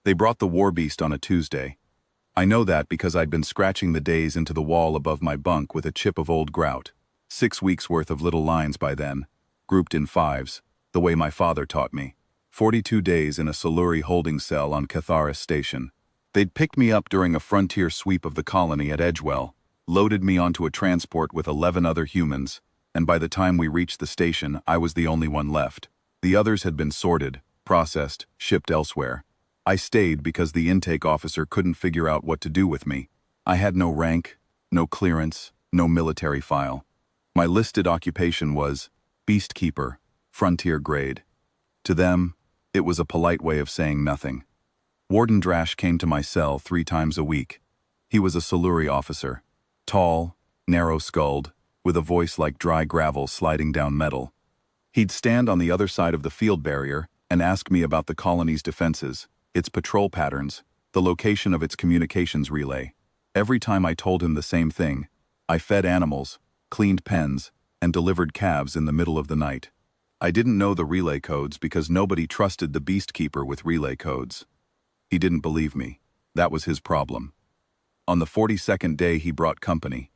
They brought the war beast on a Tuesday. I know that because I'd been scratching the days into the wall above my bunk with a chip of old grout. 6 weeks' worth of little lines by then, grouped in fives, the way my father taught me. 42 days in a Siluri holding cell on Catharis Station. They'd picked me up during a frontier sweep of the colony at Edgewell, loaded me onto a transport with 11 other humans, and by the time we reached the station, I was the only one left. The others had been sorted, processed, shipped elsewhere. I stayed because the intake officer couldn't figure out what to do with me. I had no rank, no clearance, no military file. My listed occupation was Beast Keeper, Frontier Grade. To them, it was a polite way of saying nothing. Warden Drash came to my cell 3 times a week. He was a Siluri officer, tall, narrow-skulled, with a voice like dry gravel sliding down metal. He'd stand on the other side of the field barrier and ask me about the colony's defenses, its patrol patterns, the location of its communications relay. Every time I told him the same thing, I fed animals, cleaned pens, and delivered calves in the middle of the night. I didn't know the relay codes because nobody trusted the Beast Keeper with relay codes. He didn't believe me. That was his problem. On the 42nd day he brought company.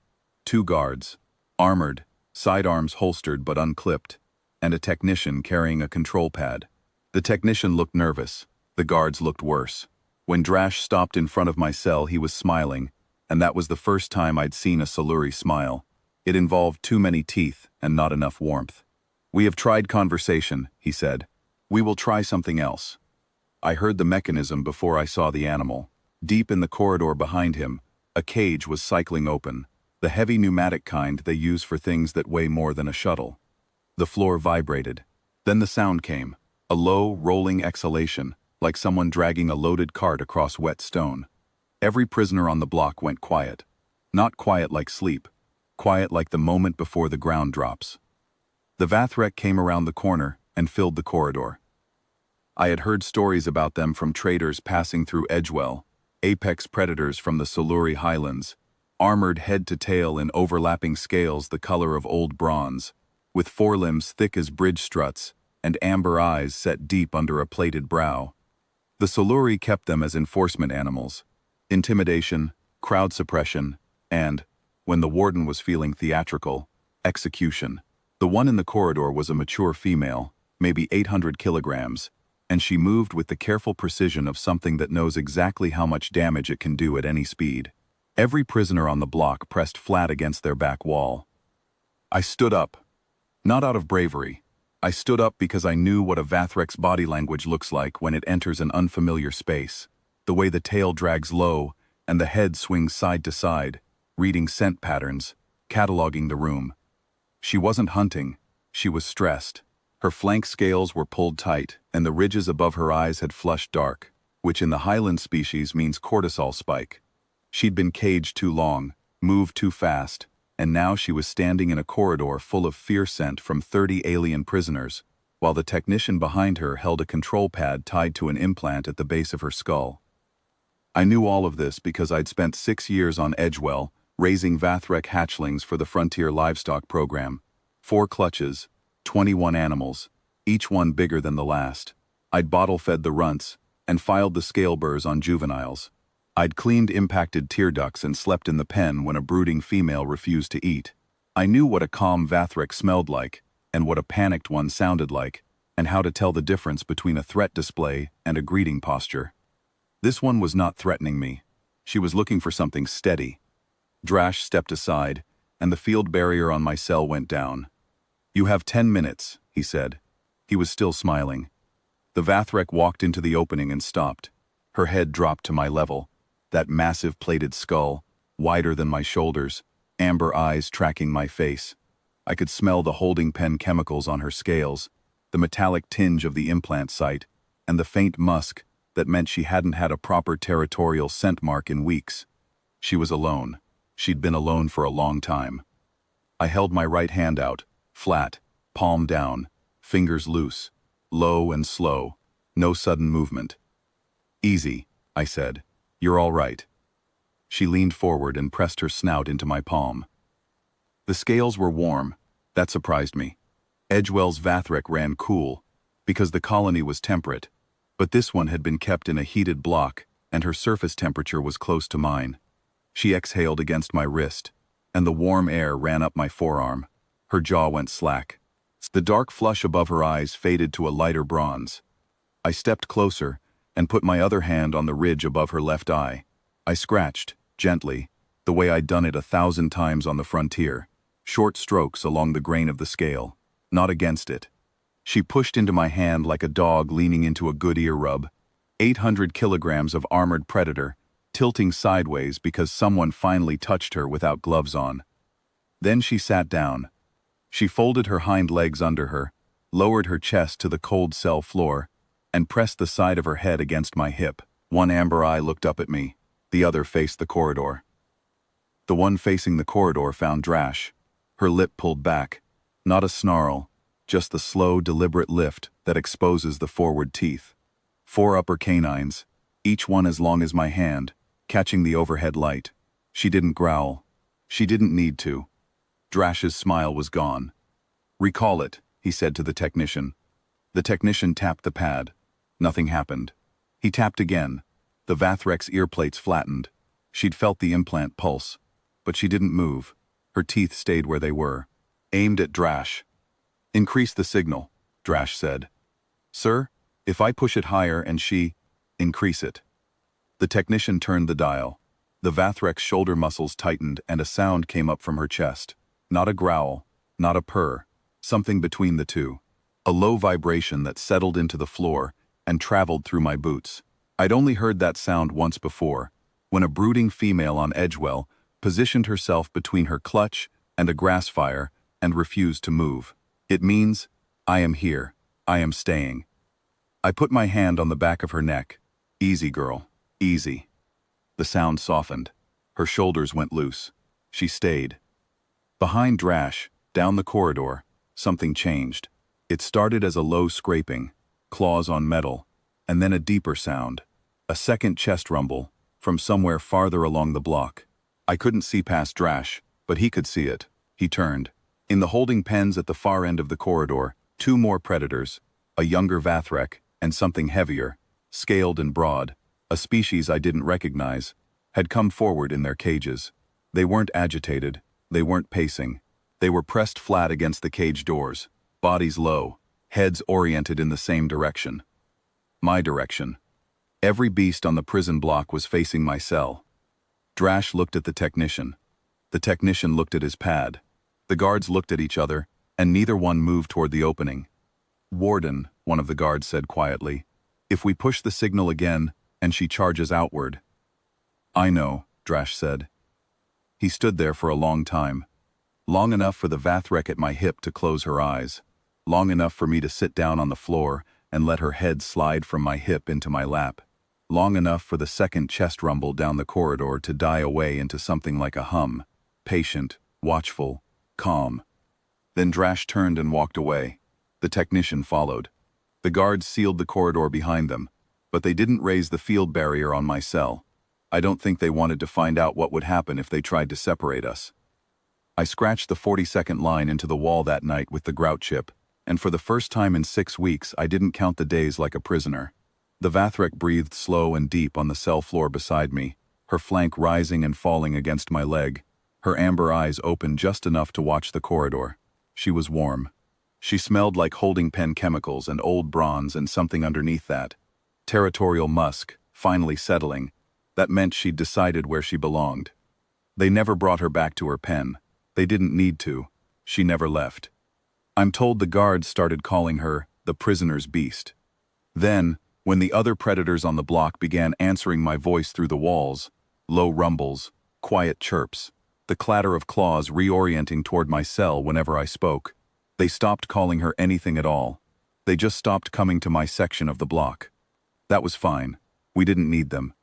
2 guards, armored, sidearms holstered but unclipped, and a technician carrying a control pad. The technician looked nervous. The guards looked worse. When Drash stopped in front of my cell, he was smiling, and that was the first time I'd seen a Siluri smile. It involved too many teeth and not enough warmth. "We have tried conversation," he said. "We will try something else." I heard the mechanism before I saw the animal. Deep in the corridor behind him, a cage was cycling open, the heavy pneumatic kind they use for things that weigh more than a shuttle. The floor vibrated. Then the sound came, a low, rolling exhalation, like someone dragging a loaded cart across wet stone. Every prisoner on the block went quiet. Not quiet like sleep, quiet like the moment before the ground drops. The Vathrek came around the corner and filled the corridor. I had heard stories about them from traders passing through Edgewell, apex predators from the Siluri highlands, armored head to tail in overlapping scales the color of old bronze, with forelimbs thick as bridge struts and amber eyes set deep under a plated brow. The Siluri kept them as enforcement animals, intimidation, crowd suppression, and, when the warden was feeling theatrical, execution. The one in the corridor was a mature female, maybe 800 kilograms, and she moved with the careful precision of something that knows exactly how much damage it can do at any speed. Every prisoner on the block pressed flat against their back wall. I stood up. Not out of bravery. I stood up because I knew what a Vathrek's body language looks like when it enters an unfamiliar space. The way the tail drags low and the head swings side to side, reading scent patterns, cataloging the room. She wasn't hunting, she was stressed. Her flank scales were pulled tight, and the ridges above her eyes had flushed dark, which in the Highland species means cortisol spike. She'd been caged too long, moved too fast, and now she was standing in a corridor full of fear scent from 30 alien prisoners, while the technician behind her held a control pad tied to an implant at the base of her skull. I knew all of this because I'd spent 6 years on Edgewell, raising Vathrek hatchlings for the Frontier Livestock Program. 4 clutches, 21 animals, each one bigger than the last. I'd bottle-fed the runts and filed the scale burrs on juveniles. I'd cleaned impacted tear ducts and slept in the pen when a brooding female refused to eat. I knew what a calm Vathrek smelled like, and what a panicked one sounded like, and how to tell the difference between a threat display and a greeting posture. This one was not threatening me. She was looking for something steady. Drash stepped aside, and the field barrier on my cell went down. "You have 10 minutes, he said. He was still smiling. The Vathrek walked into the opening and stopped. Her head dropped to my level, that massive plated skull, wider than my shoulders, amber eyes tracking my face. I could smell the holding pen chemicals on her scales, the metallic tinge of the implant site, and the faint musk that meant she hadn't had a proper territorial scent mark in weeks. She was alone. She'd been alone for a long time. I held my right hand out, flat, palm down, fingers loose, low and slow, no sudden movement. "Easy," I said. "You're all right." She leaned forward and pressed her snout into my palm. The scales were warm. That surprised me. Edgewell's Vathrek ran cool, because the colony was temperate. But this one had been kept in a heated block, and her surface temperature was close to mine. She exhaled against my wrist, and the warm air ran up my forearm. Her jaw went slack. The dark flush above her eyes faded to a lighter bronze. I stepped closer and put my other hand on the ridge above her left eye. I scratched, gently, the way I'd done it 1,000 times on the frontier. Short strokes along the grain of the scale, not against it. She pushed into my hand like a dog leaning into a good ear rub. 800 kilograms of armored predator, tilting sideways because someone finally touched her without gloves on. Then she sat down. She folded her hind legs under her, lowered her chest to the cold cell floor, and pressed the side of her head against my hip. One amber eye looked up at me, the other faced the corridor. The one facing the corridor found Drash. Her lip pulled back. Not a snarl, just the slow, deliberate lift that exposes the forward teeth. 4 upper canines, each one as long as my hand, catching the overhead light. She didn't growl. She didn't need to. Drash's smile was gone. "Recall it," he said to the technician. The technician tapped the pad. Nothing happened. He tapped again. The Vathrek's earplates flattened. She'd felt the implant pulse, but she didn't move. Her teeth stayed where they were, aimed at Drash. "Increase the signal," Drash said. "Sir, if I push it higher and she—" "Increase it." The technician turned the dial. The Vathrek's shoulder muscles tightened and a sound came up from her chest. Not a growl, not a purr, something between the two. A low vibration that settled into the floor and traveled through my boots. I'd only heard that sound once before, when a brooding female on Edgewell positioned herself between her clutch and a grass fire and refused to move. It means, I am here, I am staying. I put my hand on the back of her neck. "Easy, girl, easy." The sound softened. Her shoulders went loose. She stayed. Behind Drash, down the corridor, something changed. It started as a low scraping, claws on metal, and then a deeper sound. A second chest rumble, from somewhere farther along the block. I couldn't see past Drash, but he could see it. He turned. In the holding pens at the far end of the corridor, 2 more predators, a younger Vathrek and something heavier, scaled and broad, a species I didn't recognize, had come forward in their cages. They weren't agitated, they weren't pacing. They were pressed flat against the cage doors, bodies low, heads oriented in the same direction. My direction. Every beast on the prison block was facing my cell. Drash looked at the technician. The technician looked at his pad. The guards looked at each other, and neither one moved toward the opening. "Warden," one of the guards said quietly, "if we push the signal again, and she charges outward." "I know," Drash said. He stood there for a long time. Long enough for the Vathrek at my hip to close her eyes. Long enough for me to sit down on the floor and let her head slide from my hip into my lap. Long enough for the second chest rumble down the corridor to die away into something like a hum. Patient, watchful, calm. Then Drash turned and walked away. The technician followed. The guards sealed the corridor behind them, but they didn't raise the field barrier on my cell. I don't think they wanted to find out what would happen if they tried to separate us. I scratched the 40-second line into the wall that night with the grout chip, and for the first time in 6 weeks I didn't count the days like a prisoner. The Vathrek breathed slow and deep on the cell floor beside me, her flank rising and falling against my leg, her amber eyes open just enough to watch the corridor. She was warm. She smelled like holding pen chemicals and old bronze and something underneath that. Territorial musk, finally settling. That meant she'd decided where she belonged. They never brought her back to her pen. They didn't need to. She never left. I'm told the guards started calling her the prisoner's beast. Then, when the other predators on the block began answering my voice through the walls, low rumbles, quiet chirps, the clatter of claws reorienting toward my cell whenever I spoke, they stopped calling her anything at all. They just stopped coming to my section of the block. That was fine. We didn't need them.